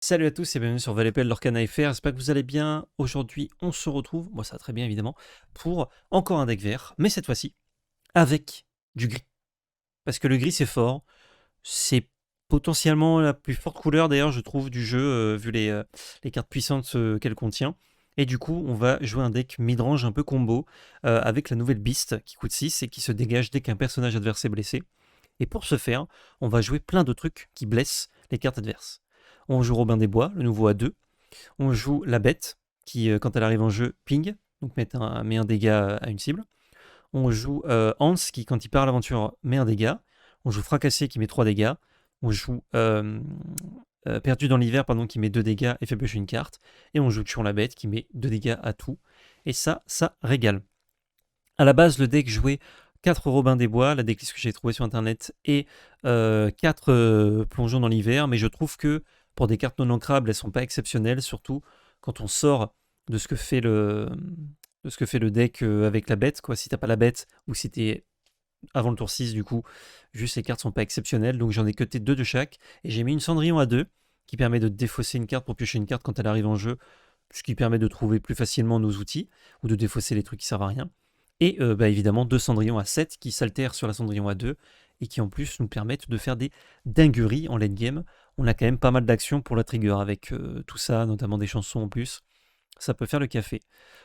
Salut à tous et bienvenue sur Valepel l'Orcana FR, j'espère que vous allez bien. Aujourd'hui on se retrouve, moi ça va très bien évidemment, pour encore un deck vert, mais cette fois-ci avec du gris. Parce que le gris c'est fort, c'est potentiellement la plus forte couleur d'ailleurs je trouve du jeu, vu les cartes puissantes qu'elle contient. Et du coup on va jouer un deck midrange un peu combo, avec la nouvelle Beast qui coûte 6 et qui se dégage dès qu'un personnage adverse est blessé. Et pour ce faire, on va jouer plein de trucs qui blessent les cartes adverses. On joue Robin des Bois, le nouveau A2. On joue la bête, qui, quand elle arrive en jeu, ping, donc met un dégât à une cible. On joue Hans, qui, quand il part à l'aventure, met un dégât. On joue Fracassé, qui met 3 dégâts. On joue Perdu dans l'hiver, pardon, qui met 2 dégâts et fait piocher une carte. Et on joue Tuons la bête, qui met 2 dégâts à tout. Et ça régale. À la base, le deck jouait 4 Robins des Bois, la decklist que j'ai trouvée sur internet, et 4 Plongeons dans l'hiver, mais je trouve que pour des cartes non ancrables, elles sont pas exceptionnelles, surtout quand on sort de ce que fait le deck avec la bête, quoi. Si t'as pas la bête, ou si t'es avant le tour 6, du coup, juste les cartes sont pas exceptionnelles, donc j'en ai cuté 2 de chaque, et j'ai mis une Cendrillon à 2, qui permet de défausser une carte pour piocher une carte quand elle arrive en jeu, ce qui permet de trouver plus facilement nos outils, ou de défausser les trucs qui servent à rien. Et évidemment, 2 Cendrillons à 7 qui s'altèrent sur la Cendrillon à 2 et qui en plus nous permettent de faire des dingueries en late game. On a quand même pas mal d'actions pour la trigger avec tout ça, notamment des chansons en plus. Ça peut faire le café.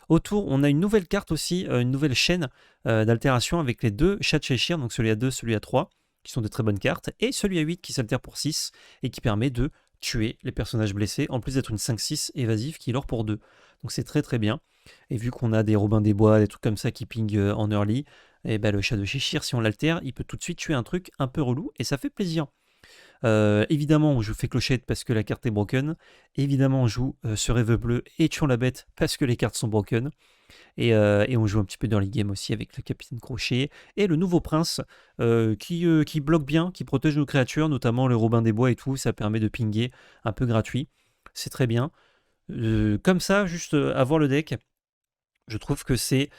Autour, on a une nouvelle carte aussi, une nouvelle chaîne d'altération avec les 2 chats de Cheshire, donc celui à 2, celui à 3, qui sont de très bonnes cartes, et celui à 8 qui s'altère pour 6 et qui permet de tuer les personnages blessés, en plus d'être une 5-6 évasive qui est l'or pour 2. Donc c'est très très bien. Et vu qu'on a des Robins des Bois, des trucs comme ça qui ping en early, et le chat de Cheshire, si on l'altère, il peut tout de suite tuer un truc un peu relou, et ça fait plaisir. Évidemment, on joue Fée Clochette parce que la carte est broken. Évidemment, on joue ce Rêve Bleu et Tuons la Bête parce que les cartes sont broken. Et on joue un petit peu d'early game aussi avec le Capitaine Crochet et le nouveau Prince qui bloque bien, qui protège nos créatures, notamment le Robin des Bois et tout. Ça permet de pinguer un peu gratuit. C'est très bien. Comme ça, juste avoir le deck, je trouve que c'est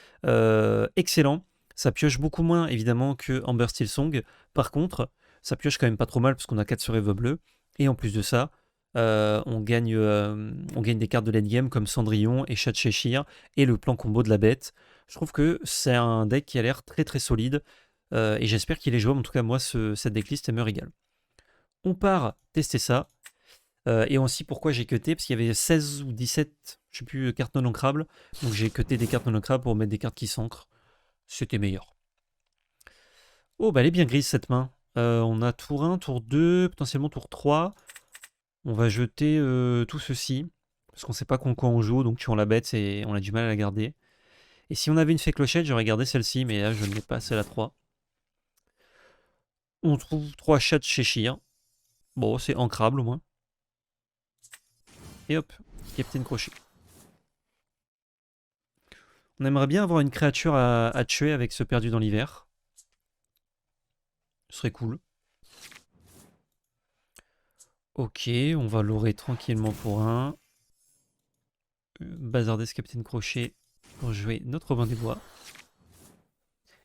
excellent. Ça pioche beaucoup moins évidemment que Amber Steel Song. Par contre, ça pioche quand même pas trop mal parce qu'on a 4 sur Eve bleu. Et en plus de ça, on gagne des cartes de late game comme Cendrillon et Chat de Cheshire et le plan combo de la bête. Je trouve que c'est un deck qui a l'air très très solide et j'espère qu'il est jouable. En tout cas, moi, cette decklist elle me régale. On part tester ça. Et aussi pourquoi j'ai cuté, parce qu'il y avait 16 ou 17, je sais plus, cartes non ancrables. Donc j'ai cuté des cartes non ancrables pour mettre des cartes qui s'ancrent. C'était meilleur. Oh, bah elle est bien grise cette main. On a tour 1, tour 2, potentiellement tour 3. On va jeter tout ceci. Parce qu'on sait pas quoi on joue, donc tuons la bête, et on a du mal à la garder. Et si on avait une fée clochette, j'aurais gardé celle-ci, mais là je ne l'ai pas, celle à 3. On trouve 3 chats de Cheshire. Bon, c'est ancrable au moins. Et hop, Captain Crochet. On aimerait bien avoir une créature à tuer avec ce perdu dans l'hiver. Ce serait cool. Ok, on va l'orer tranquillement pour un. Bazarder ce Capitaine Crochet pour jouer notre Robin des Bois.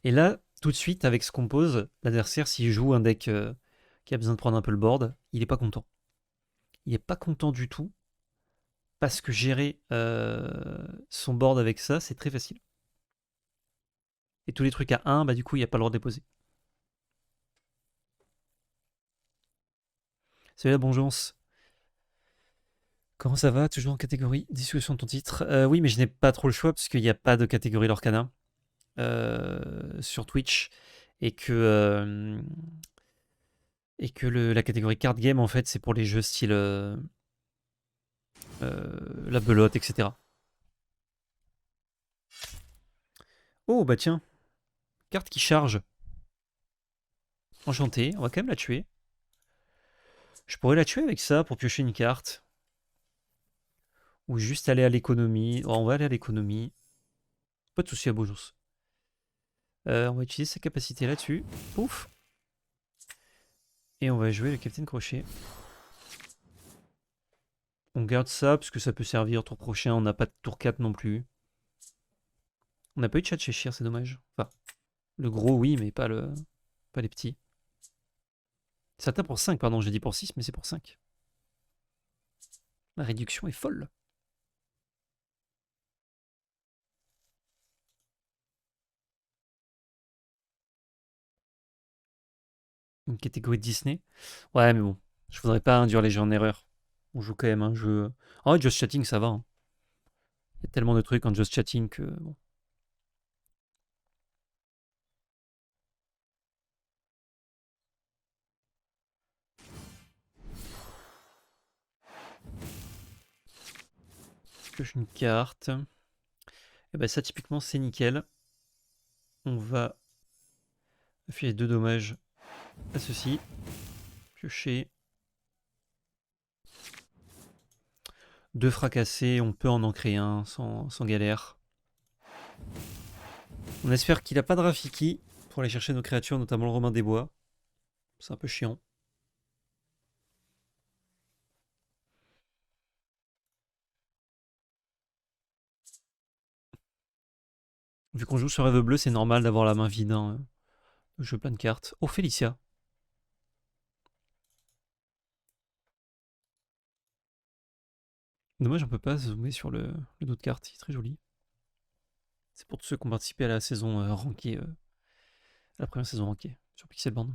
Et là, tout de suite, avec ce qu'on pose, l'adversaire, s'il joue un deck qui a besoin de prendre un peu le board, il est pas content. Il est pas content du tout, parce que gérer son board avec ça, c'est très facile. Et tous les trucs à 1, bah du coup, il n'y a pas le droit de déposer. Salut la Bonjour. Comment ça va? Toujours en catégorie discussion de ton titre. Oui, mais je n'ai pas trop le choix parce qu'il n'y a pas de catégorie Lorcana sur Twitch et que la catégorie card game en fait c'est pour les jeux style la belote, etc. Oh bah tiens, carte qui charge. Enchanté, on va quand même la tuer. Je pourrais la tuer avec ça pour piocher une carte. Ou juste aller à l'économie. Oh, on va aller à l'économie. Pas de souci à Beaujous. On va utiliser sa capacité là-dessus. Pouf. Et on va jouer le Capitaine Crochet. On garde ça parce que ça peut servir tour prochain. On n'a pas de tour 4 non plus. On n'a pas eu de chat de Cheshire, c'est dommage. Enfin, le gros oui, mais pas les petits. Ça tape pour 5, pardon, j'ai dit pour 6, mais c'est pour 5. La réduction est folle. Une catégorie de Disney. Ouais, mais bon, je voudrais pas induire les gens en erreur. On joue quand même un jeu. En vrai, Just Chatting, ça va. Hein. Il y a tellement de trucs en Just Chatting que bon. Pioche une carte. Et ben ça, typiquement, c'est nickel. On va filer 2 dommages à ceci. Piocher. 2 fracassés, on peut en ancrer un sans galère. On espère qu'il a pas de Rafiki pour aller chercher nos créatures, notamment le Romain des Bois. C'est un peu chiant. Vu qu'on joue sur Rêve Bleu, c'est normal d'avoir la main vide. Hein. Je joue plein de cartes. Oh, Félicia. Dommage, on peut pas zoomer sur le dos de carte. Il est très joli. C'est pour tous ceux qui ont participé à la saison rankée. À la première saison rankée sur Pixelband.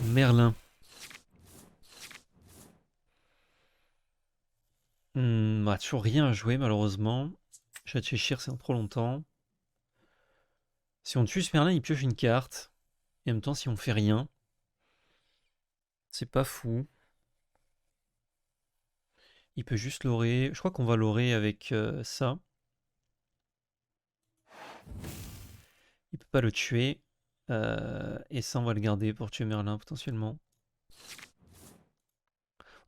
Merlin. Bah, toujours rien à jouer, malheureusement. Chat Cheshire, c'est dans trop longtemps. Si on tue ce Merlin, il pioche une carte. Et en même temps, si on fait rien, c'est pas fou. Il peut juste l'aurer. Je crois qu'on va l'aurer avec ça. Il peut pas le tuer. Et ça, on va le garder pour tuer Merlin potentiellement.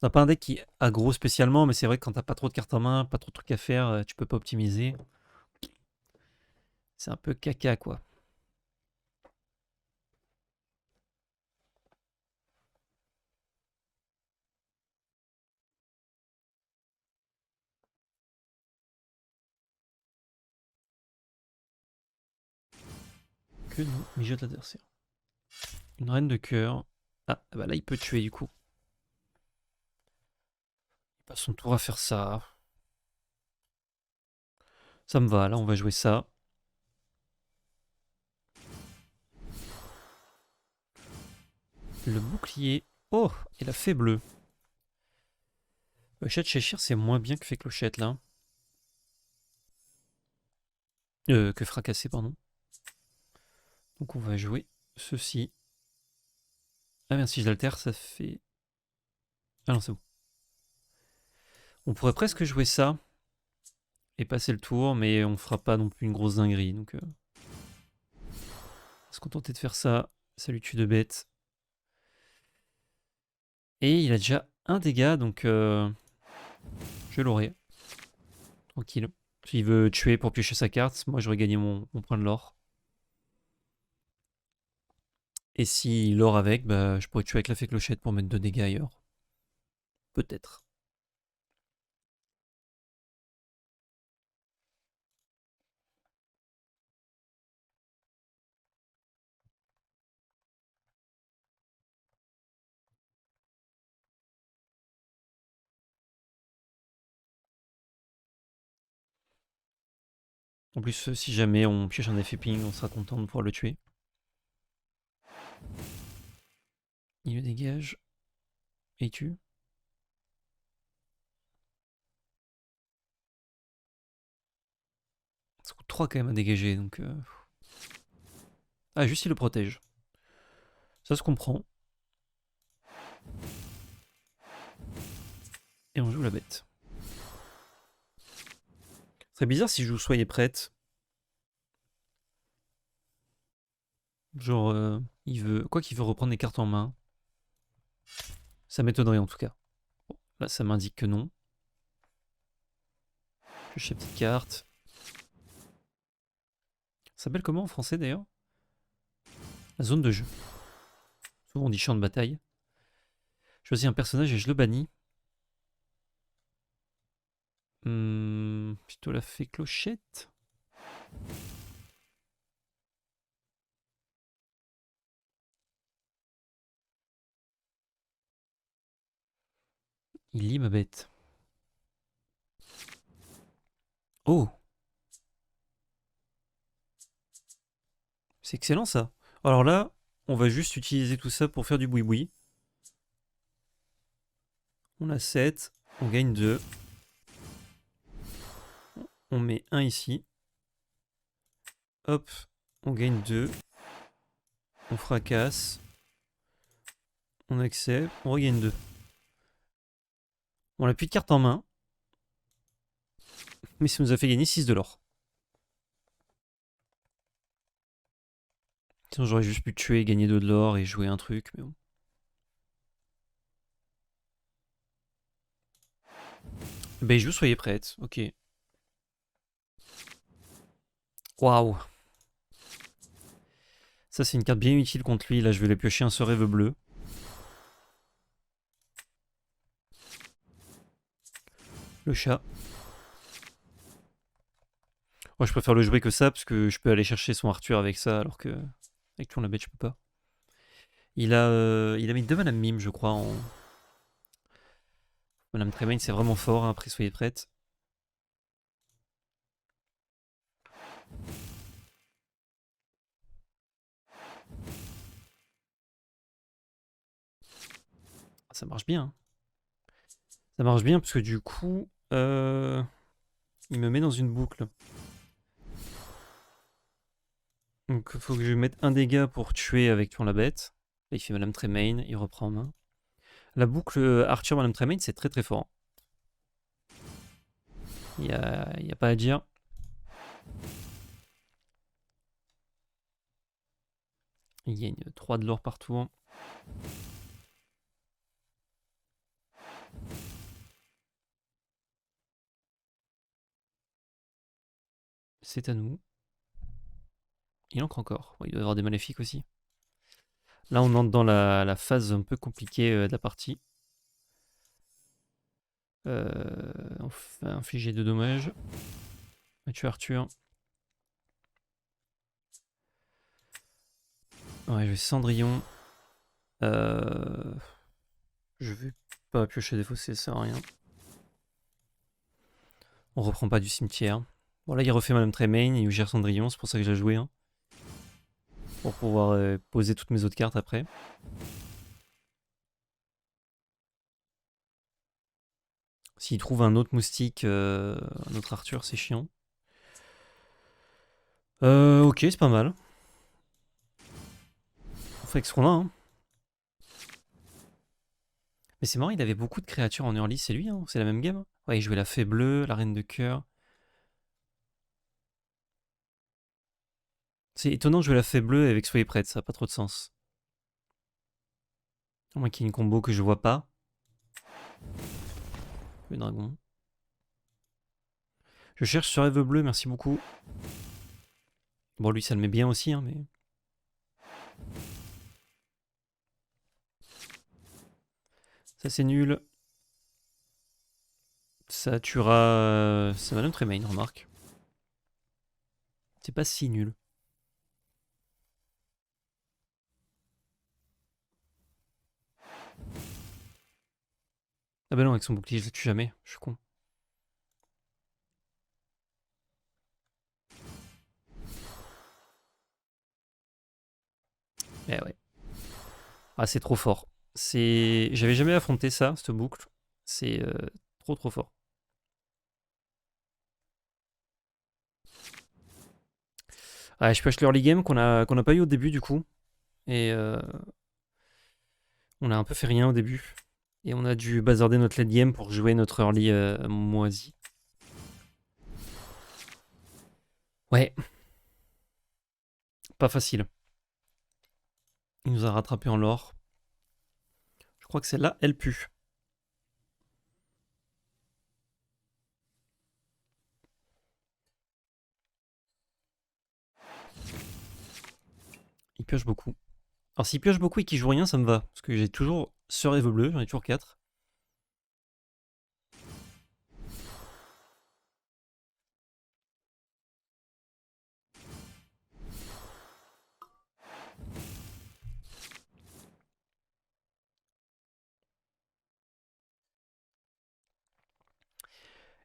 On n'a pas un deck qui aggro spécialement, mais c'est vrai que quand t'as pas trop de cartes en main, pas trop de trucs à faire, tu peux pas optimiser. C'est un peu caca, quoi. Que nous mijote l'adversaire. Une reine de cœur. Ah, bah là, il peut tuer du coup. Il passe son tour à faire ça. Ça me va, là, on va jouer ça. Le bouclier. Oh, et la fée bleue. Chat Cheshire, c'est moins bien que fait Clochette, là. Que fracassé, pardon. Donc on va jouer ceci. Ah bien, si je l'altère, ça fait... Ah non, c'est bon. On pourrait presque jouer ça et passer le tour, mais on fera pas non plus une grosse dinguerie. Donc, on va se contenter de faire ça. Ça lui tue 2 bêtes. Et il a déjà un dégât, donc je l'aurai. Tranquille. S'il veut tuer pour piocher sa carte, moi j'aurais gagné mon point de l'or. Et s'il l'or avec, bah, je pourrais tuer avec la fée clochette pour mettre 2 dégâts ailleurs. Peut-être. En plus, si jamais on pioche un effet ping, on sera content de pouvoir le tuer. Il le dégage. Et il tue. Ça coûte 3 quand même à dégager, donc... Ah, juste il le protège. Ça se comprend. Et on joue la bête. C'est bizarre si je joue Soyez prête. Genre, il veut... Quoi qu'il veut reprendre les cartes en main. Ça m'étonnerait en tout cas. Bon, là, ça m'indique que non. Je cherche petite carte. Ça s'appelle comment en français d'ailleurs? La zone de jeu. Souvent on dit champ de bataille. Je choisis un personnage et je le bannis. Plutôt la fée clochette. Il lit ma bête. Oh! C'est excellent ça. Alors là, on va juste utiliser tout ça pour faire du boui-boui. On a 7, on gagne 2. On met 1 ici. Hop, on gagne 2. On fracasse. On accepte, on regagne 2. On n'a plus de carte en main. Mais ça nous a fait gagner 6 de l'or. Sinon j'aurais juste pu tuer, gagner 2 de l'or et jouer un truc, mais bon. Ben joue, soyez prête, ok. Waouh. Ça c'est une carte bien utile contre lui, là je vais lui piocher un ce rêve bleu. Le chat. Moi je préfère le jouer que ça, parce que je peux aller chercher son Arthur avec ça, alors que avec ton la bête je peux pas. Il a mis 2 Madame Mime, je crois, en... Madame Tremaine, c'est vraiment fort, hein, après soyez prête. Ça marche bien. Hein. Ça marche bien, parce que du coup, il me met dans une boucle. Donc il faut que je mette un dégât pour tuer avec Tuant la bête. Là, il fait Madame Tremaine, il reprend en main. La boucle Arthur Madame Tremaine, c'est très très fort. Il y a pas à dire. Il gagne 3 de l'or par tour. C'est à nous. Il ancre encore. Il doit y avoir des maléfiques aussi. Là, on entre dans la phase un peu compliquée de la partie. On fait infliger 2 dommages. On va tuer Arthur. Ouais, je vais Cendrillon. Je vais pas piocher des fossés, ça sert à rien. On reprend pas du cimetière. Bon, là, il refait Madame Tremaine, il gère Cendrillon, c'est pour ça que j'ai joué. Hein, pour pouvoir poser toutes mes autres cartes après. S'il trouve un autre moustique, un autre Arthur, c'est chiant. Ok, c'est pas mal. On fait avec ce qu'on a. Hein. Mais c'est marrant, il avait beaucoup de créatures en early, c'est lui, hein, c'est la même game. Ouais, il jouait la fée bleue, la reine de cœur. C'est étonnant de jouer la fée bleue avec Soyez prête, ça n'a pas trop de sens. À moins qu'il y ait une combo que je vois pas. Le dragon. Je cherche sur rêve bleu, merci beaucoup. Bon, lui, ça le met bien aussi, hein, mais... Ça, c'est nul. Ça tuera... C'est Madame Tremaine, remarque. C'est pas si nul. Ah bah non, avec son bouclier, je le tue jamais. Je suis con. Eh ouais. Ah, c'est trop fort. J'avais jamais affronté ça, cette boucle. C'est trop trop fort. Ah, je pioche l'early game qu'on a pas eu au début du coup. Et on a un peu fait rien au début. Et on a dû bazarder notre late game pour jouer notre early moisi. Ouais. Pas facile. Il nous a rattrapé en l'or. Je crois que celle-là, elle pue. Il pioche beaucoup. Alors s'il pioche beaucoup et qu'il joue rien, ça me va. Parce que j'ai toujours ce rêve bleu, j'en ai toujours 4.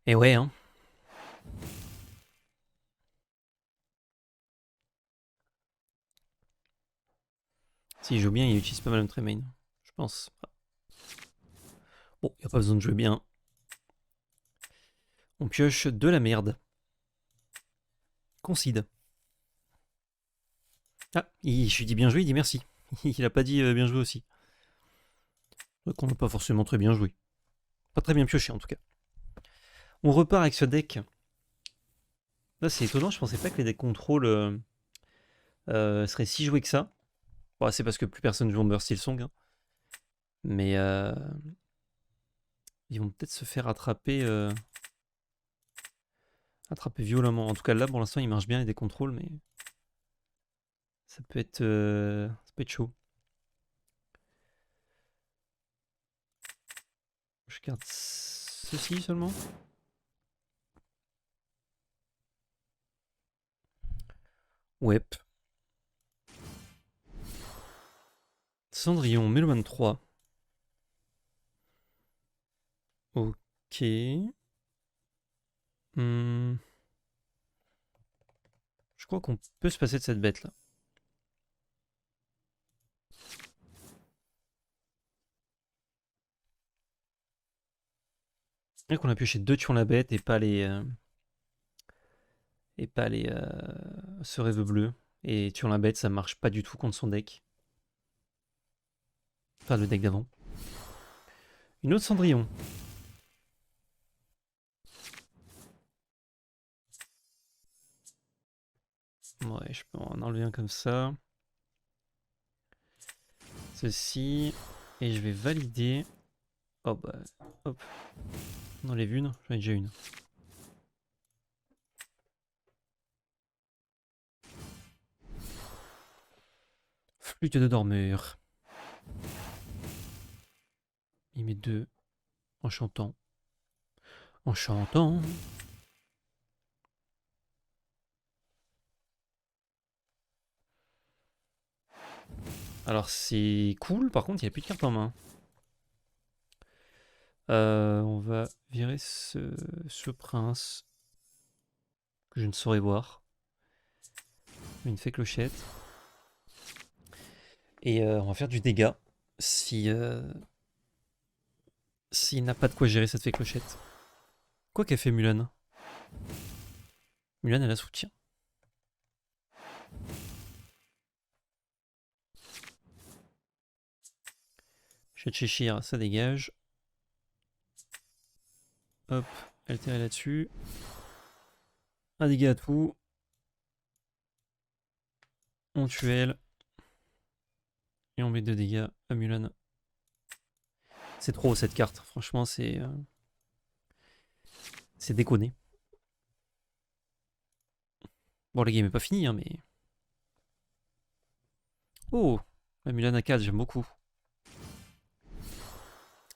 Et ouais, hein. S'il joue bien, il utilise pas mal de Tremaine, je pense. Bon, y a pas besoin de jouer bien. On pioche de la merde. Concede. Ah, je lui dis bien joué, il dit merci. Il a pas dit bien joué aussi. Donc on n'a pas forcément très bien joué. Pas très bien pioché en tout cas. On repart avec ce deck. Là c'est étonnant, je pensais pas que les decks contrôle seraient si joués que ça. Bon, c'est parce que plus personne joue Umber Steel Song. Hein. Mais ils vont peut-être se faire attraper, attraper violemment. En tout cas là pour l'instant il marche bien les decks contrôle, mais ça peut être chaud. Je garde ceci seulement. Wep. Cendrillon, Méloman 3. Ok. Hmm. Je crois qu'on peut se passer de cette bête là. C'est vrai qu'on a pioché 2 tuons la bête et pas les. Ce rêve bleu. Et tuons la bête, ça marche pas du tout contre son deck. Enfin, le deck d'avant. Une autre Cendrillon. Ouais, je peux en enlever un comme ça. Ceci. Et je vais valider. Oh bah, hop. On enlève une. J'en ai déjà une. Flûte de dormeur. Il met 2. En chantant. En chantant. Alors c'est cool, par contre il n'y a plus de cartes en main. On va virer ce prince que je ne saurais voir. Une fée clochette. Et on va faire du dégât si s'il n'a pas de quoi gérer cette fée clochette. Quoi qu'elle fait Mulan? Mulan elle a soutien. Cheshire, ça dégage. Hop, altérer là-dessus. Un dégât à tout. On tue elle. Et on met 2 dégâts à Mulan. C'est trop cette carte, franchement c'est déconné. Bon la game est pas finie hein, mais... Oh, la Mulan à 4, j'aime beaucoup.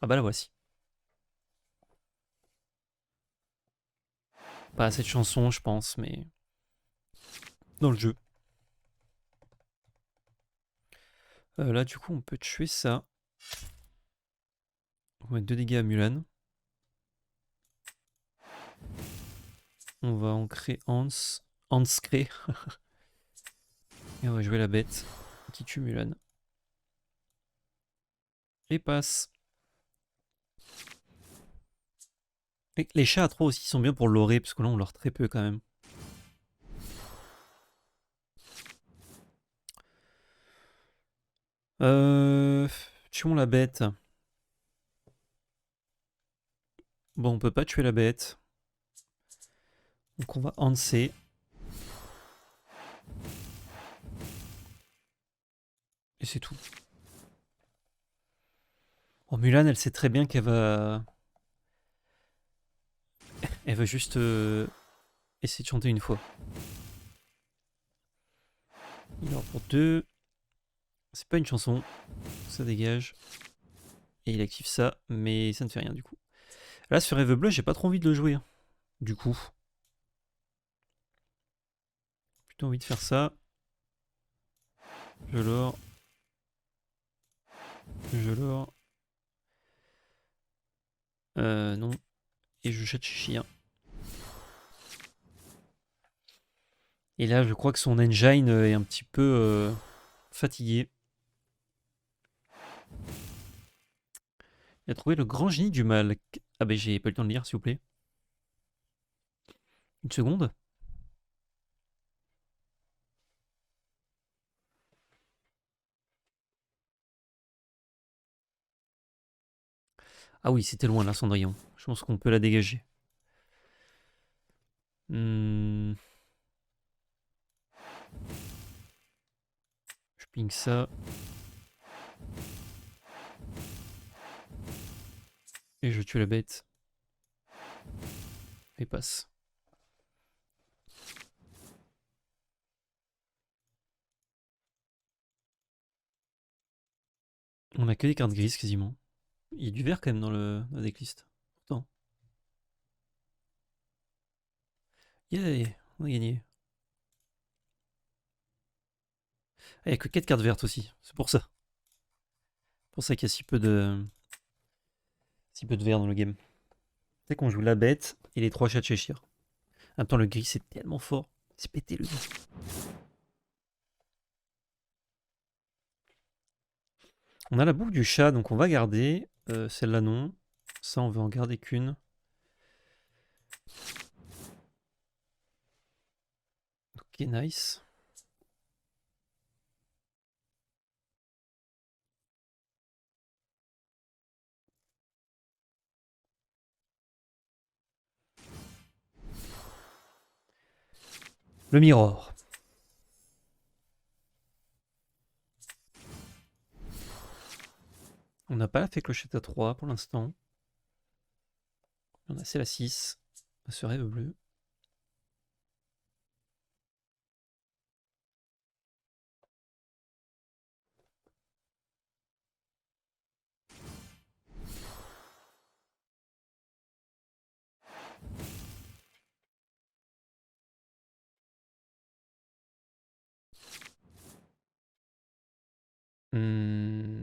Ah bah la voici. Pas cette chanson je pense, mais... Dans le jeu. Là du coup on peut tuer ça. On va mettre 2 dégâts à Mulan. On va ancrer Hans. Hanscré. Et on va jouer la bête qui tue Mulan. Et passe. Et les chats à 3 aussi sont bien pour l'orer, parce que là on l'ore très peu quand même. Tuons la bête. Bon, on peut pas tuer la bête. Donc on va Hanser. Et c'est tout. Oh, Mulan, elle sait très bien qu'elle va... Elle va juste essayer de chanter une fois. Il aura pour 2. C'est pas une chanson. Ça dégage. Et il active ça, mais ça ne fait rien du coup. Là, sur Rêve Bleu, j'ai pas trop envie de le jouer. Hein, du coup. Plutôt envie de faire ça. Je l'ore. Je l'ore. Non. Et je jette Chien. Et là, je crois que son engine est un petit peu fatigué. Il a trouvé le grand génie du mal. Ah ben j'ai pas eu le temps de lire, s'il vous plaît. Une seconde. Ah oui, c'était loin là, Cendrillon. Je pense qu'on peut la dégager. Je ping ça. Et je tue la bête. Et passe. On a que des cartes grises quasiment. Il y a du vert quand même dans la decklist. Pourtant. Yeah, on a gagné. Ah, il n'y a que 4 cartes vertes aussi. C'est pour ça. C'est pour ça qu'il y a si peu de vert dans le game. C'est qu'on joue la bête et les 3 chats de Cheshire. En même temps, le gris c'est tellement fort. C'est pété le gris. On a la boucle du chat, donc on va garder. Celle-là, non. Ça, on veut en garder qu'une. Ok, nice. Le mirror. On n'a pas la fée clochette à 3 pour l'instant. On a c'est la 6. Ce rêve bleu.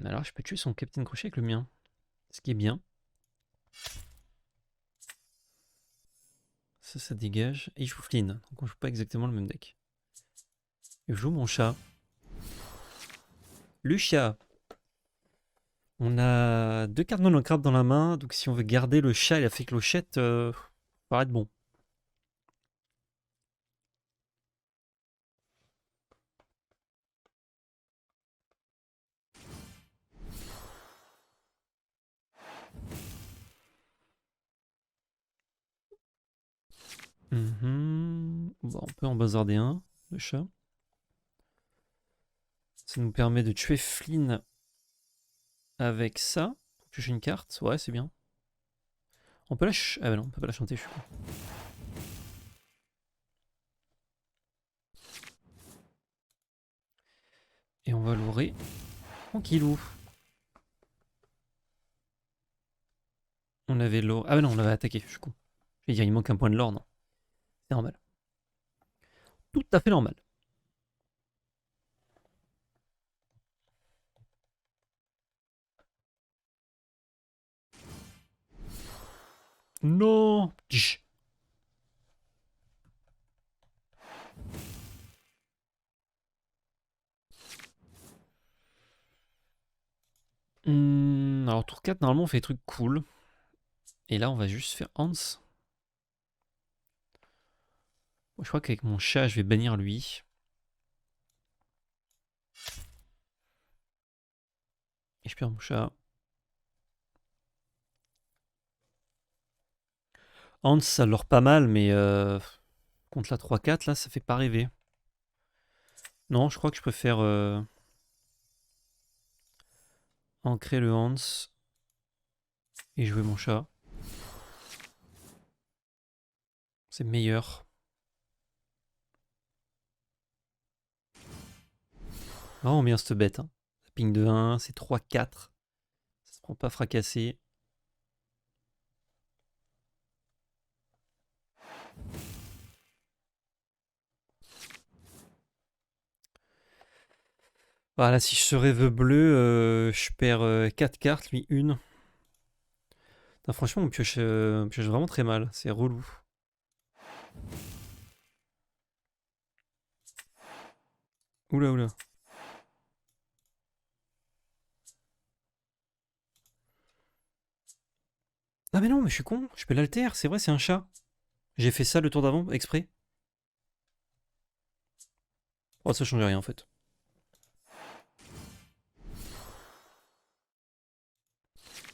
Alors, je peux tuer son Captain Crochet avec le mien. Ce qui est bien. Ça dégage. Et je joue Flynn. Donc on joue pas exactement le même deck. Je joue mon chat. Le chat. On a 2 cartes non craft dans la main. Donc si on veut garder le chat et la fée clochette, ça paraît être bon. Bon, on peut en bazarder un, le chat. Ça nous permet de tuer Flynn avec ça. Pour toucher une carte. Ouais, c'est bien. On peut la ah bah non, on peut pas la chanter, je suis con. Et on va l'ouvrir. Tranquillou. On avait l'or. Ah bah non, on l'avait attaqué, je suis con. Je vais dire, il manque un point de l'or, non. C'est normal. Tout à fait normal. Non. Alors tour 4, normalement on fait des trucs cool. Et là on va juste faire Hans. Bon, je crois qu'avec mon chat je vais bannir lui. Et je perds mon chat. Hans ça leur pas mal mais contre la 3-4 là ça fait pas rêver. Non je crois que je préfère ancrer le Hans. Et jouer mon chat. C'est meilleur. Vraiment bien cette bête. Hein. Ping de 1, c'est 3-4. Ça se prend pas fracassé. Voilà, si je rêve bleu, je perds 4 cartes, lui une. Putain, franchement, on pioche vraiment très mal. C'est relou. Oula, oula. Ah mais non, mais je suis con, je peux l'alter, c'est vrai, c'est un chat. J'ai fait ça le tour d'avant, exprès. Oh, ça change rien en fait.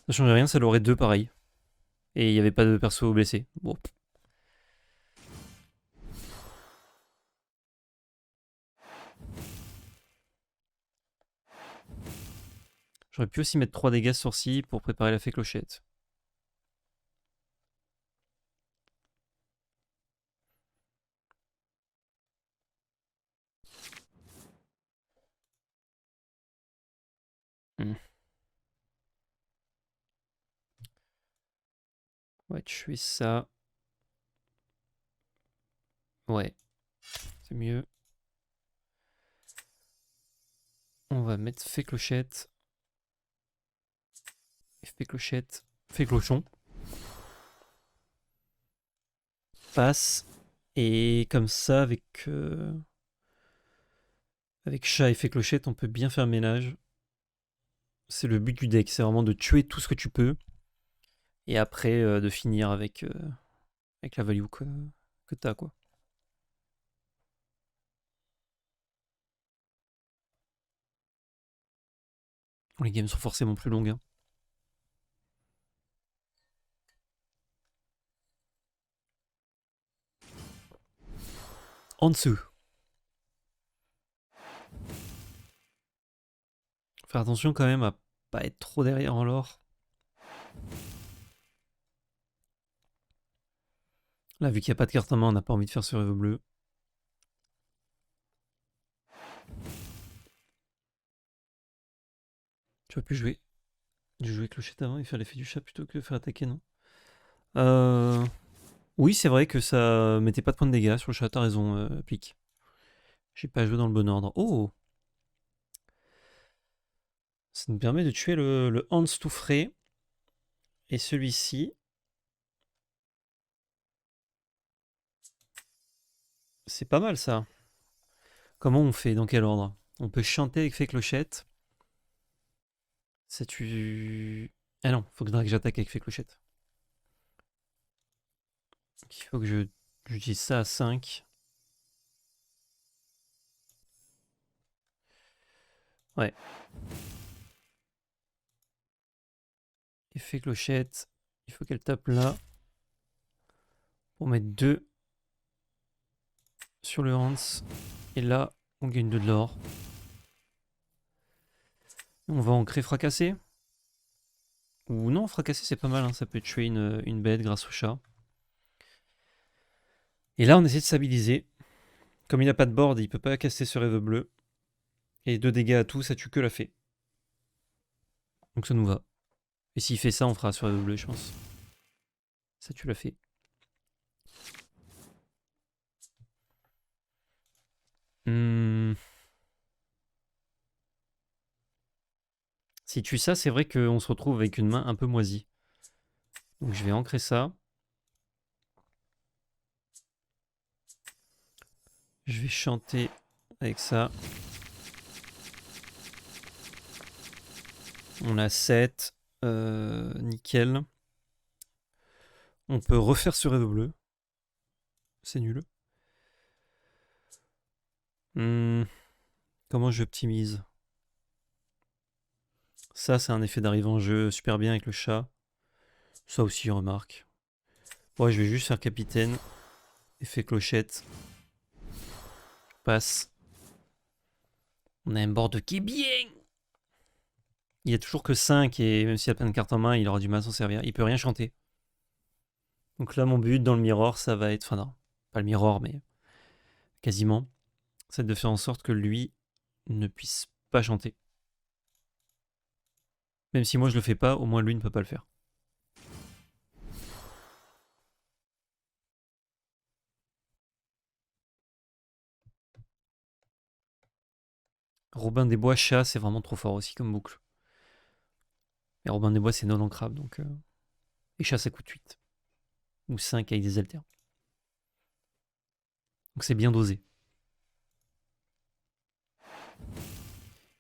Ça change rien, ça l'aurait deux pareil. Et il n'y avait pas de perso blessé. Bon. J'aurais pu aussi mettre 3 dégâts sur ci pour préparer la fée clochette. Hmm. On va tuer ça. Ouais, c'est mieux. On va mettre fée clochette. Fée clochette. Fée clochon. Passe. Et comme ça, avec chat et fée clochette, on peut bien faire ménage. C'est le but du deck, c'est vraiment de tuer tout ce que tu peux. Et après, de finir avec la value que t'as, quoi. Les games sont forcément plus longues. Hein. En dessous. Faire attention quand même à pas être trop derrière en lore. Là, vu qu'il n'y a pas de carte en main, on n'a pas envie de faire ce rêve bleu. Tu vas plus jouer. Du jouer clochette avant et faire l'effet du chat plutôt que de faire attaquer, non Oui, c'est vrai que ça mettait pas de points de dégâts sur le chat, t'as raison, Plique. J'ai pas joué dans le bon ordre. Oh, ça nous permet de tuer le Hans tout frais. Et celui-ci. C'est pas mal ça. Comment on fait? Dans quel ordre? On peut chanter avec fée clochette. Ça tue. Ah non, faut que j'attaque avec fée clochette. Donc, il faut que j'utilise ça à 5. Ouais. Effet clochette. Il faut qu'elle tape là. Pour mettre 2 sur le Hans. Et là, on gagne 2 de l'or. On va ancrer fracasser. Ou non, fracasser c'est pas mal, hein. Ça peut tuer une bête grâce au chat. Et là, on essaie de stabiliser. Comme il n'a pas de board, il peut pas caster ce rêve bleu. Et 2 dégâts à tout, ça tue que la fée. Donc ça nous va. Et s'il fait ça, on fera sur rêve bleu, je pense. Ça tue la fée. Si tu ça, c'est vrai qu'on se retrouve avec une main un peu moisie. Donc je vais ancrer ça. Je vais chanter avec ça. On a 7. Nickel. On peut refaire ce rêve bleu. C'est nul. Comment j'optimise? Ça, c'est un effet d'arrivée en jeu super bien avec le chat. Ça aussi, remarque. Ouais, je vais juste faire capitaine. Effet clochette. Passe. On a un board qui est bien. Il y a toujours que 5 et même s'il a plein de cartes en main, il aura du mal à s'en servir. Il peut rien chanter. Donc là, mon but dans le mirror, ça va être... Enfin non, pas le mirror, mais quasiment. C'est de faire en sorte que lui ne puisse pas chanter. Même si moi je le fais pas, au moins lui ne peut pas le faire. Robin des Bois, chat, c'est vraiment trop fort aussi comme boucle. Et Robin des Bois, c'est non ancrable, donc... Et chat, ça coûte 8. Ou 5 avec des alters. Donc c'est bien dosé.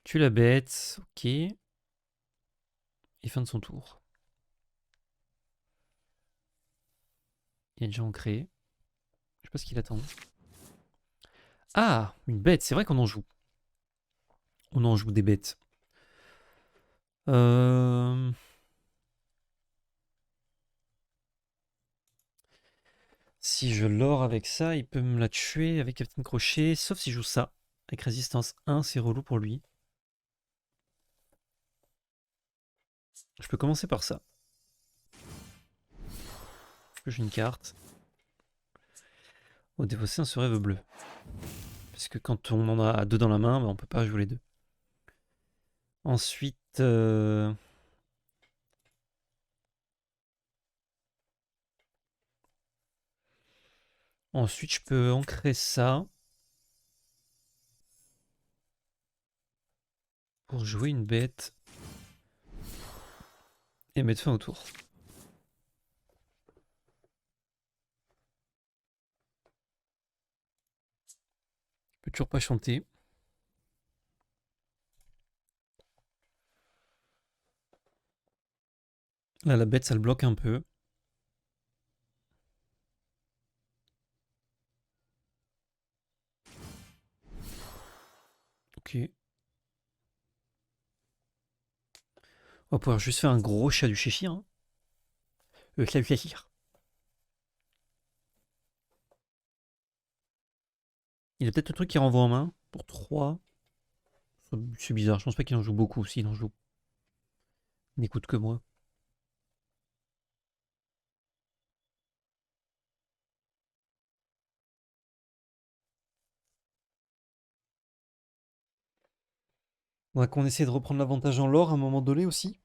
Tue la bête, ok. Et fin de son tour. Il est déjà ancré. Je sais pas ce qu'il attend. Ah, une bête, c'est vrai qu'on en joue. On en joue des bêtes. Si je l'ore avec ça, il peut me la tuer avec Captain Crochet, sauf si je joue ça. Avec résistance 1, c'est relou pour lui. Je peux commencer par ça. J'ai une carte. Au défausser un sur rêve bleu. Parce que quand on en a deux dans la main, bah, on peut pas jouer les deux. Ensuite, ensuite, je peux ancrer ça pour jouer une bête et mettre fin au tour. Je peux toujours pas chanter. Là, la bête, ça le bloque un peu. Ok. On va pouvoir juste faire un gros chat du Cheshire. Hein. Le chat du Cheshire. Il a peut-être le truc qui renvoie en main pour 3. C'est bizarre, je pense pas qu'il en joue beaucoup s'il en joue. Il n'écoute que moi. On va qu'on essaie de reprendre l'avantage en l'or à un moment donné aussi.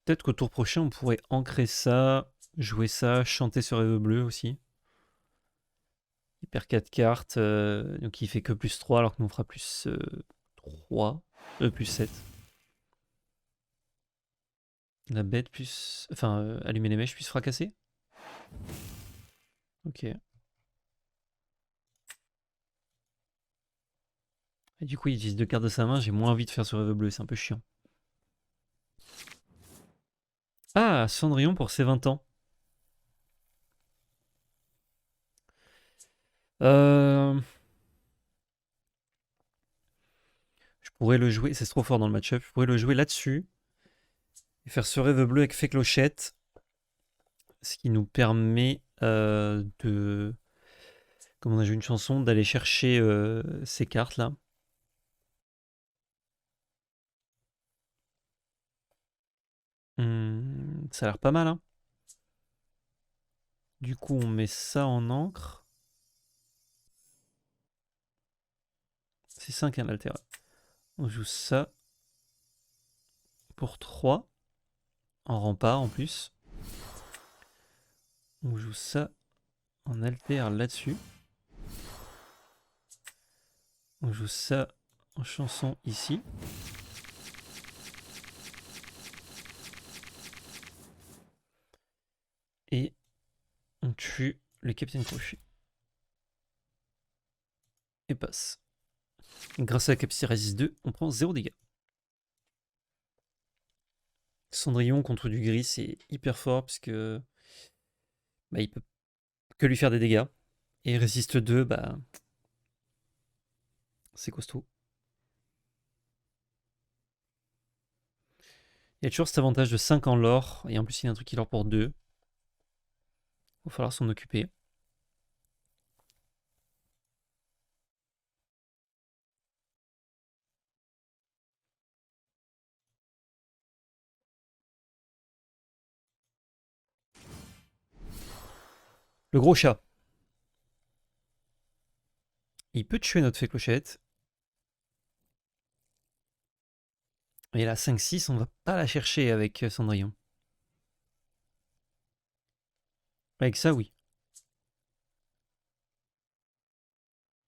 Peut-être qu'au tour prochain, on pourrait ancrer ça, jouer ça, chanter sur rêve bleu aussi. Il perd 4 cartes, donc il fait que plus 3 alors que nous on fera plus 3, plus 7. La bête plus... Enfin, allumer les mèches plus fracasser. Ok. Et du coup, il utilise 2 cartes de sa main, j'ai moins envie de faire sur rêve bleu, c'est un peu chiant. Ah, Cendrillon pour ses 20 ans. Je pourrais le jouer, c'est trop fort dans le match-up, je pourrais le jouer là-dessus. Et faire ce rêve bleu avec fait clochette. Ce qui nous permet de... Comme on a joué une chanson, d'aller chercher ces cartes-là. Ça a l'air pas mal, hein. Du coup, on met ça en encre. C'est 5 un altéré. On joue ça pour 3. En rempart en plus. On joue ça en alter là-dessus. On joue ça en chanson ici. Et on tue le Capitaine Crochet. Et passe. Grâce à la capacité résiste 2, on prend 0 dégâts. Cendrillon contre du gris, c'est hyper fort parce que bah, il peut que lui faire des dégâts. Et résiste 2, bah, c'est costaud. Il y a toujours cet avantage de 5 en l'or, et en plus il y a un truc qui l'or pour 2. Il va falloir s'en occuper. Le gros chat. Il peut tuer notre fée clochette. Et la 5-6, on va pas la chercher avec Cendrillon. Avec ça, oui.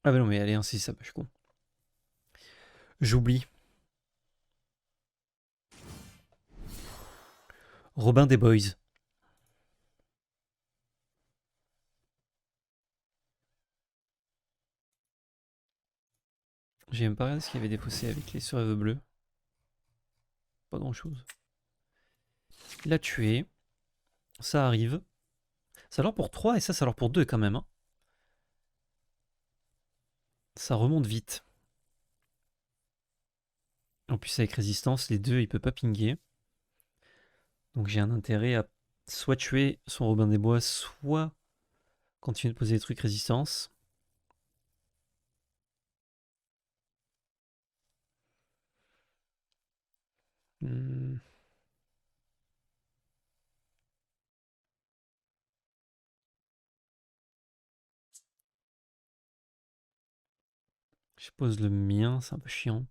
Ah bah non, mais allez, 1-6, ça, je suis con. J'oublie. Robin des Boys. J'ai même pas regardé ce qu'il y avait défaussé avec les survivres bleus. Pas grand chose. Il a tué. Ça arrive. Ça alors pour 3 et ça alors pour 2 quand même. Hein. Ça remonte vite. En plus avec résistance, les deux il peut pas pinguer. Donc j'ai un intérêt à soit tuer son Robin des Bois, soit continuer de poser des trucs résistance. Hmm. Je pose le mien, c'est un peu chiant.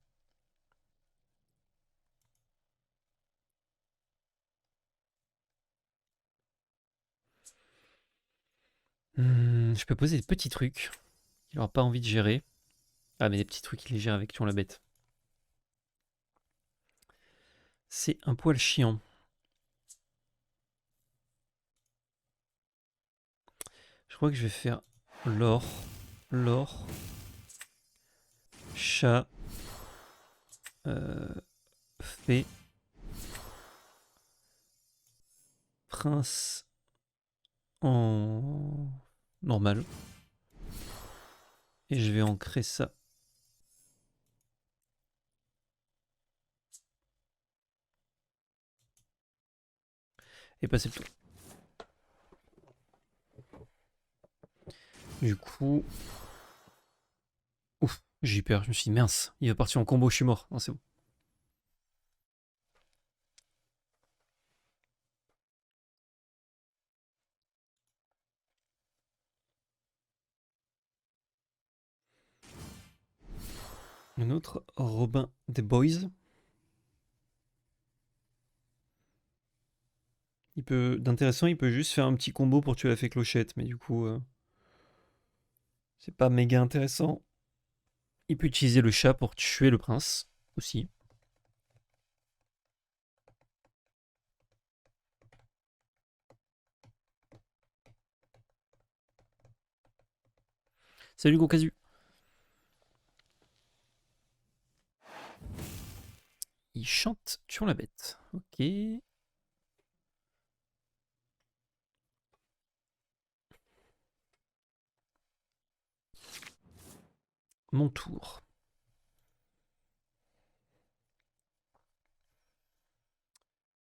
Je peux poser des petits trucs qu'il n'aura pas envie de gérer. Ah mais des petits trucs qu'il les gère avec Tuon la bête. C'est un poil chiant. Je crois que je vais faire l'or, chat, fée, prince en normal. Et je vais ancrer ça. Et passer le tour. Du coup... Ouf, j'ai eu peur, je me suis dit mince, il va partir en combo, je suis mort. Non, c'est bon. Un autre Robin des Boys. D'intéressant, il peut juste faire un petit combo pour tuer la fée clochette, mais du coup, c'est pas méga intéressant. Il peut utiliser le chat pour tuer le prince aussi. Salut Gokazu. Il chante tuant la bête. Ok. Mon tour.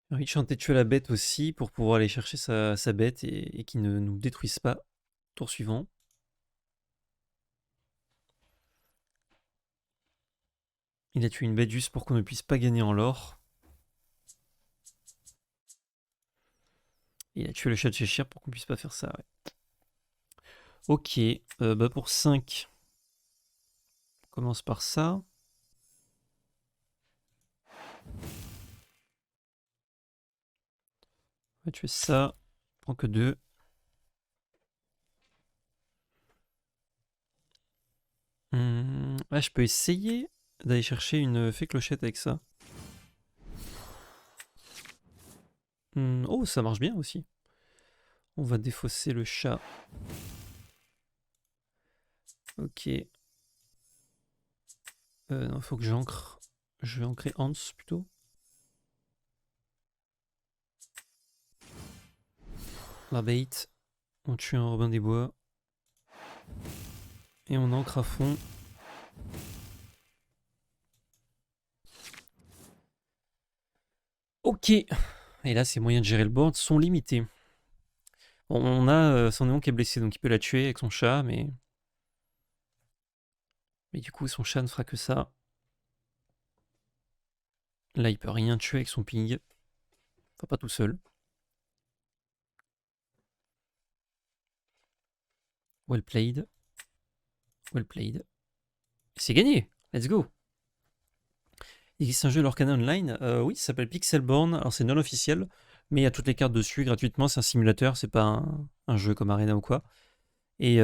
J'ai envie de chanter tuer la bête aussi pour pouvoir aller chercher sa bête et qu'il ne nous détruise pas. Tour suivant. Il a tué une bête juste pour qu'on ne puisse pas gagner en lore. Il a tué le chat de Cheshire pour qu'on puisse pas faire ça. Ouais. Ok, bah pour 5, on commence par ça. On va tuer ça. On prend que 2. Ah, je peux essayer d'aller chercher une fée clochette avec ça. Oh, ça marche bien aussi. On va défausser le chat. Ok. Non, faut que j'ancre. Je vais ancrer Hans plutôt. La bait. On tue un Robin des Bois. Et on ancre à fond. Ok. Et là, ses moyens de gérer le board sont limités. Bon, on a son néon qui est blessé, donc il peut la tuer avec son chat, mais... Mais du coup, son chat ne fera que ça. Là, il peut rien tuer avec son ping. Enfin, pas tout seul. Well played. Well played. C'est gagné. Let's go. Il existe un jeu Lorcana Online. Oui, ça s'appelle Pixelborn. Alors, c'est non officiel, mais il y a toutes les cartes dessus gratuitement. C'est un simulateur, c'est pas un jeu comme Arena ou quoi. Et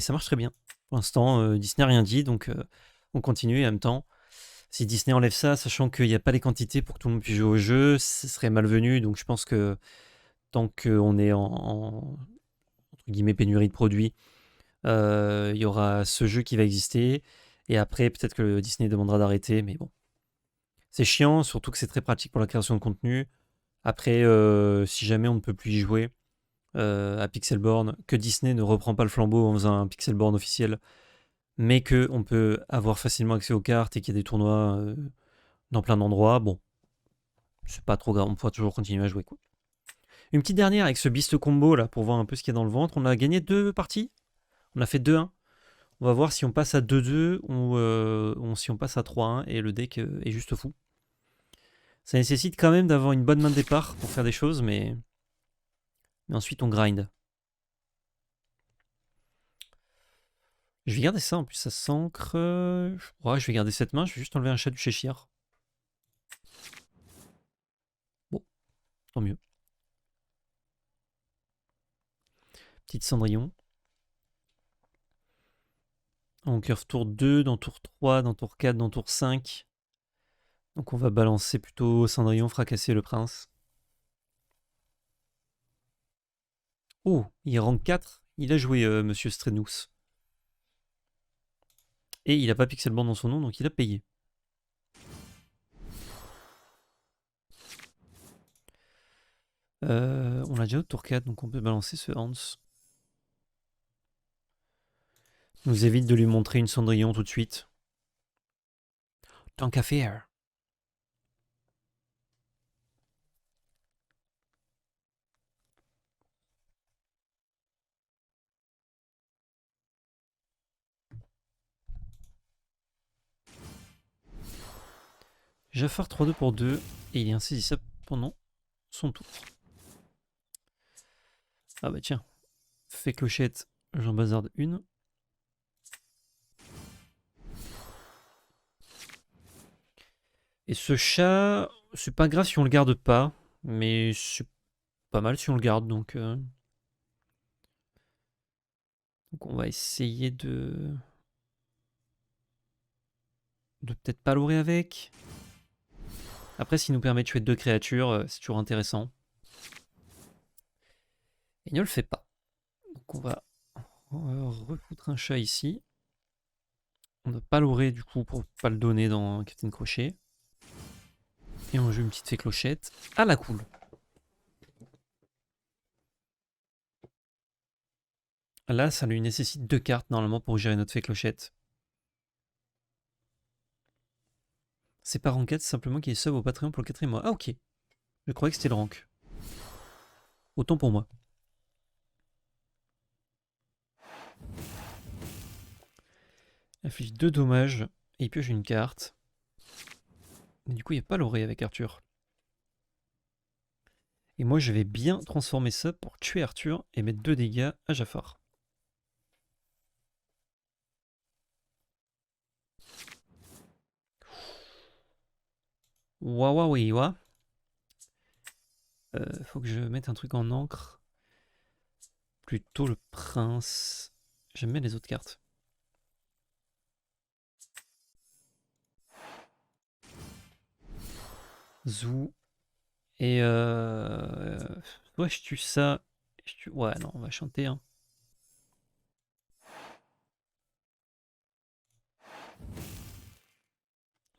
ça marche très bien. Pour l'instant, Disney n'a rien dit, donc on continue. Et en même temps, si Disney enlève ça, sachant qu'il n'y a pas les quantités pour que tout le monde puisse jouer au jeu, ce serait malvenu. Donc je pense que tant qu'on est en entre guillemets pénurie de produits, il y aura ce jeu qui va exister. Et après, peut-être que Disney demandera d'arrêter, mais bon. C'est chiant, surtout que c'est très pratique pour la création de contenu. Après, si jamais on ne peut plus y jouer à Pixelborn, que Disney ne reprend pas le flambeau en faisant un Pixelborn officiel, mais qu'on peut avoir facilement accès aux cartes et qu'il y a des tournois dans plein d'endroits, bon, c'est pas trop grave, on pourra toujours continuer à jouer, quoi. Une petite dernière avec ce Beast Combo là, pour voir un peu ce qu'il y a dans le ventre. On a gagné 2 parties, on a fait 2-1. On va voir si on passe à 2-2 ou si on passe à 3-1 et le deck est juste fou. Ça nécessite quand même d'avoir une bonne main de départ pour faire des choses, mais ensuite on grind. Je vais garder ça, en plus ça s'ancre. Ouais, je vais garder cette main, je vais juste enlever un chat du Cheshire. Bon, tant mieux. Petite Cendrillon. On curve tour 2, dans tour 3, dans tour 4, dans tour 5. Donc on va balancer plutôt Cendrillon, fracasser le prince. Oh, il est rank 4. Il a joué Monsieur Strenous. Et il n'a pas Pixelborn dans son nom, donc il a payé. On l'a déjà au tour 4, donc on peut balancer ce Hans. Nous évite de lui montrer une Cendrillon tout de suite. Tant qu'à faire. Jafar 3-2 pour 2, et il est insaisissable pendant son tour. Ah bah tiens, fait clochette, j'en bazarde une. Et ce chat, c'est pas grave si on le garde pas, mais c'est pas mal si on le garde, donc on va essayer de peut-être pas l'ouvrir avec. Après, s'il nous permet de tuer 2 créatures, c'est toujours intéressant. Il ne le fait pas. Donc on va refoutre un chat ici. On n'a pas l'aurer du coup pour pas le donner dans Captain Crochet. Et on joue une petite fée clochette à la cool. Là, ça lui nécessite 2 cartes normalement pour gérer notre fée clochette. C'est pas ranked, c'est simplement qu'il est sub au Patreon pour le 4e mois. Ah ok. Je croyais que c'était le rank. Autant pour moi. Il inflige 2 dommages et il pioche une carte. Et du coup, il n'y a pas l'orée avec Arthur. Et moi, je vais bien transformer ça pour tuer Arthur et mettre 2 dégâts à Jafar. Waouh. Faut que je mette un truc en encre. Plutôt le prince. J'aime bien les autres cartes. Zou. Et ouais, je tue ça. Ouais, non, on va chanter. Hein.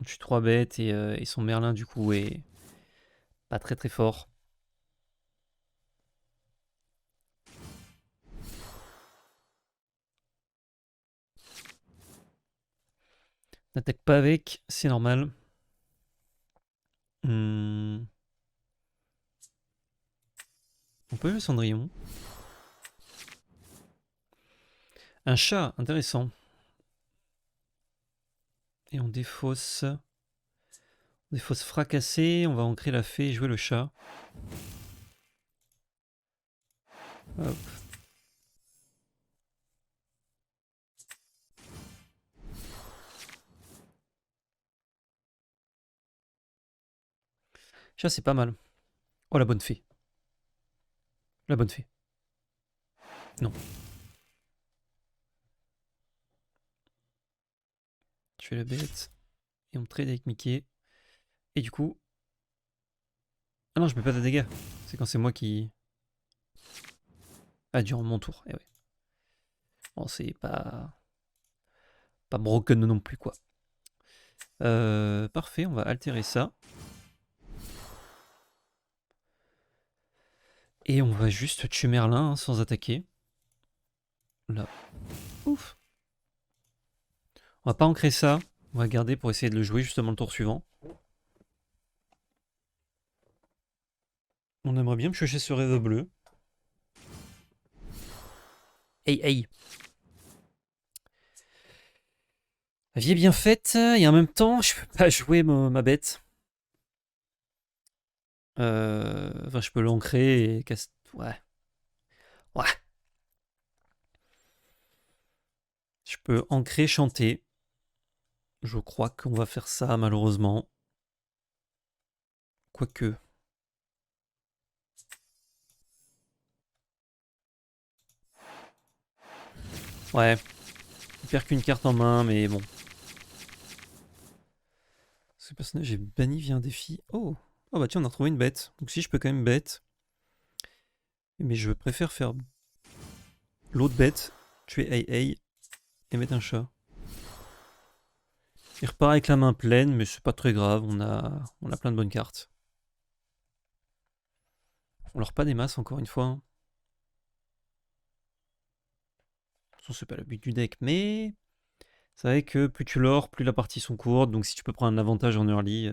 On tue 3 bêtes et son Merlin, du coup, est pas très très fort. N'attaque pas avec, c'est normal. On peut jouer Cendrillon. Un chat, intéressant. Et on défausse. On défausse fracassé. On va ancrer la fée et jouer le chat. Hop. Chat, c'est pas mal. Oh, la bonne fée. La bonne fée. Non. Je fais la bête. Et on trade avec Mickey. Et du coup... Ah non, je mets pas de dégâts. C'est quand c'est moi qui... Ah, durant mon tour. Eh ouais. Bon, c'est pas pas broken non plus, quoi. Parfait, on va altérer ça. Et on va juste tuer Merlin hein, sans attaquer. Là. Ouf. On va pas ancrer ça. On va garder pour essayer de le jouer justement le tour suivant. On aimerait bien piocher ce rêve bleu. Hey, hey. La vie est bien faite et en même temps, je peux pas jouer ma bête. Enfin, je peux l'ancrer et casse. Ouais. Ouais. Je peux ancrer, chanter. Je crois qu'on va faire ça, malheureusement. Quoique. Ouais. Il perd qu'une carte en main, mais bon. Ce personnage est banni via un défi. Oh. Oh bah tiens, on a retrouvé une bête. Donc si, je peux quand même bête. Mais je préfère faire l'autre bête, tuer AA et mettre un chat. Il repart avec la main pleine, mais c'est pas très grave, on a plein de bonnes cartes. On leur pas des masses encore une fois. Hein. De toute façon, c'est pas le but du deck, mais c'est vrai que plus tu l'ores, plus la partie sont courtes, donc si tu peux prendre un avantage en early,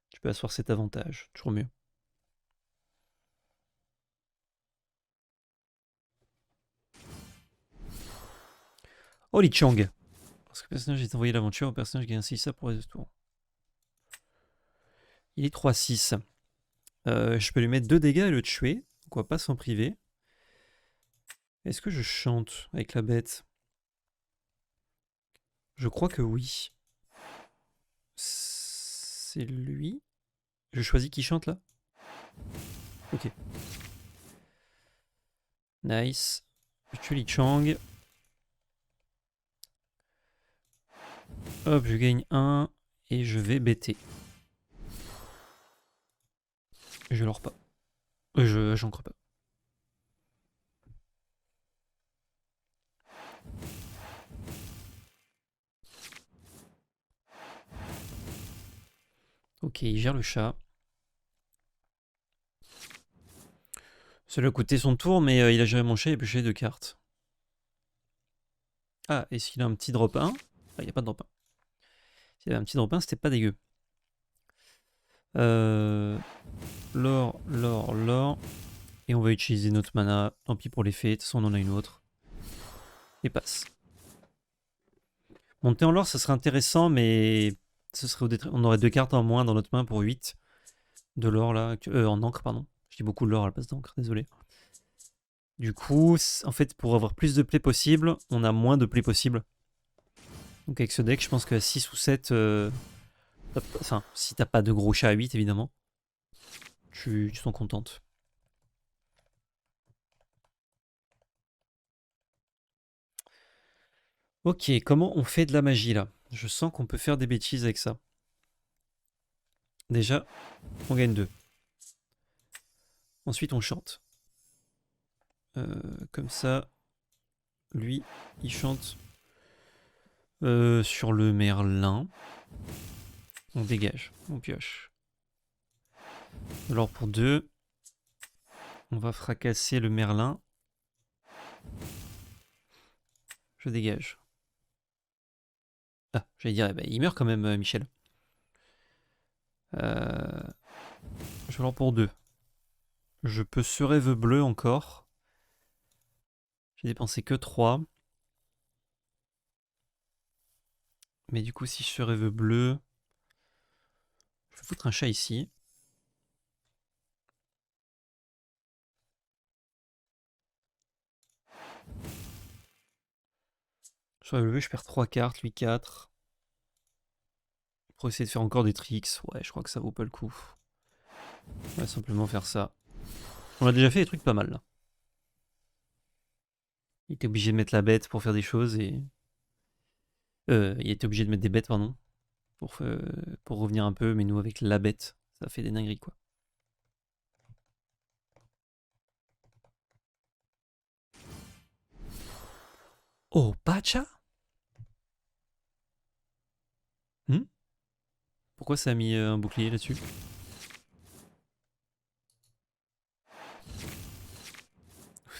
tu peux asseoir cet avantage, toujours mieux. Oh, Li Chang. Parce que le personnage est envoyé l'aventure, le personnage gagne ainsi ça pour les tours. Il est 3-6. Je peux lui mettre 2 dégâts et le tuer, donc on va pas s'en priver. Est-ce que je chante avec la bête? Je crois que oui. C'est lui. Je choisis qui chante là? Ok. Nice. Je tue Li Chang. Hop, je gagne 1 et je vais bêter. Je l'or pas. J'encre pas. Ok, il gère le chat. Ça lui a coûté son tour, mais il a géré mon chat et pioché 2 cartes. Ah, est-ce qu'il a un petit drop 1? Ah, il n'y a pas de drop 1. S'il avait un petit drop 1, c'était pas dégueu. L'or, l'or, l'or. Et on va utiliser notre mana. Tant pis pour l'effet, de toute façon on en a une autre. Et passe. Monter en l'or, ça serait intéressant, mais ce serait on aurait 2 cartes en moins dans notre main pour 8 de l'or là. En encre, pardon. Je dis beaucoup de l'or à la place d'encre, désolé. Du coup, en fait, pour avoir plus de plays possible, on a moins de plays possibles. Donc avec ce deck, je pense qu'à 6 ou 7, enfin, si t'as pas de gros chats à 8, évidemment, tu t'en contentes. Ok, comment on fait de la magie là? Je sens qu'on peut faire des bêtises avec ça. Déjà, on gagne 2. Ensuite, on chante. Comme ça, lui, il chante sur le Merlin. On dégage, on pioche. Alors pour 2, on va fracasser le Merlin. Je dégage. Ah, j'allais dire, eh ben, il meurt quand même, Michel. Je vais alors pour 2. Je peux ce rêve bleu encore. J'ai dépensé que 3. Mais du coup, si je rêve bleu, je vais foutre un chat ici. Sur rêve bleu, je perds 3 cartes, lui 4. Pour essayer de faire encore des tricks. Ouais, je crois que ça vaut pas le coup. On va simplement faire ça. On a déjà fait des trucs pas mal là. Il était obligé de mettre la bête pour faire des choses et... il était obligé de mettre des bêtes, pardon. Pour revenir un peu, mais nous avec la bête, ça fait des dingueries quoi. Oh, Pacha? Pourquoi ça a mis un bouclier là-dessus?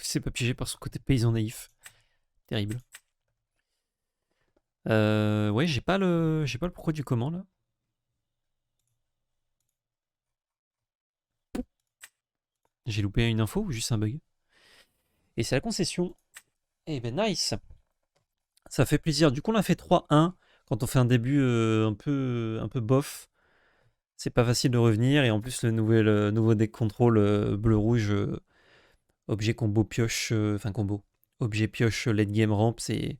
C'est pas piégé par son côté paysan naïf. Terrible. Ouais, j'ai pas le pourquoi du comment là. J'ai loupé une info ou juste un bug? Et c'est la concession. Eh ben nice. Ça fait plaisir. Du coup, on a fait 3-1. Quand on fait un début un peu bof, c'est pas facile de revenir. Et en plus, le nouveau deck contrôle bleu-rouge, objet combo pioche, enfin combo, objet pioche late game ramp, c'est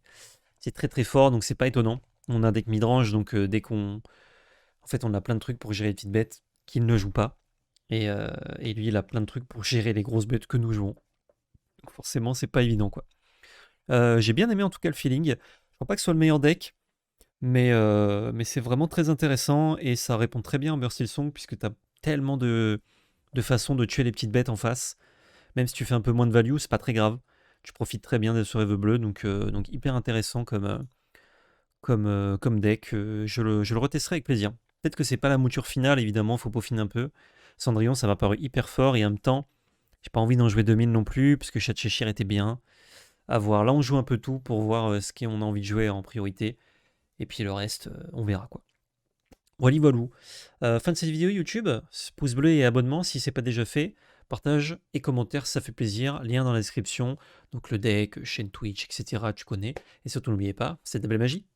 très très fort. Donc c'est pas étonnant. On a un deck midrange, donc dès qu'on. En fait, on a plein de trucs pour gérer les petites bêtes qu'il ne joue pas. Et lui, il a plein de trucs pour gérer les grosses bêtes que nous jouons. Donc forcément, c'est pas évident quoi. J'ai bien aimé en tout cas le feeling. Je crois pas que ce soit le meilleur deck, mais c'est vraiment très intéressant et ça répond très bien à Burst Song puisque tu as tellement de façons de tuer les petites bêtes en face. Même si tu fais un peu moins de value, c'est pas très grave. Tu profites très bien de ce rêve bleu, donc hyper intéressant comme deck. Je le retesterai avec plaisir. Peut-être que c'est pas la mouture finale, évidemment, faut peaufiner un peu. Cendrillon, ça m'a paru hyper fort et en même temps, j'ai pas envie d'en jouer 2000 non plus, parce que Chat Cheshire était bien. À voir. Là, on joue un peu tout pour voir ce qu'on a envie de jouer en priorité. Et puis le reste, on verra quoi. Voilà, voilou. Fin de cette vidéo YouTube. Pouce bleu et abonnement si c'est pas déjà fait. Partage et commentaires, ça fait plaisir. Lien dans la description. Donc le deck, chaîne Twitch, etc. Tu connais. Et surtout, n'oubliez pas, c'est de la belle magie.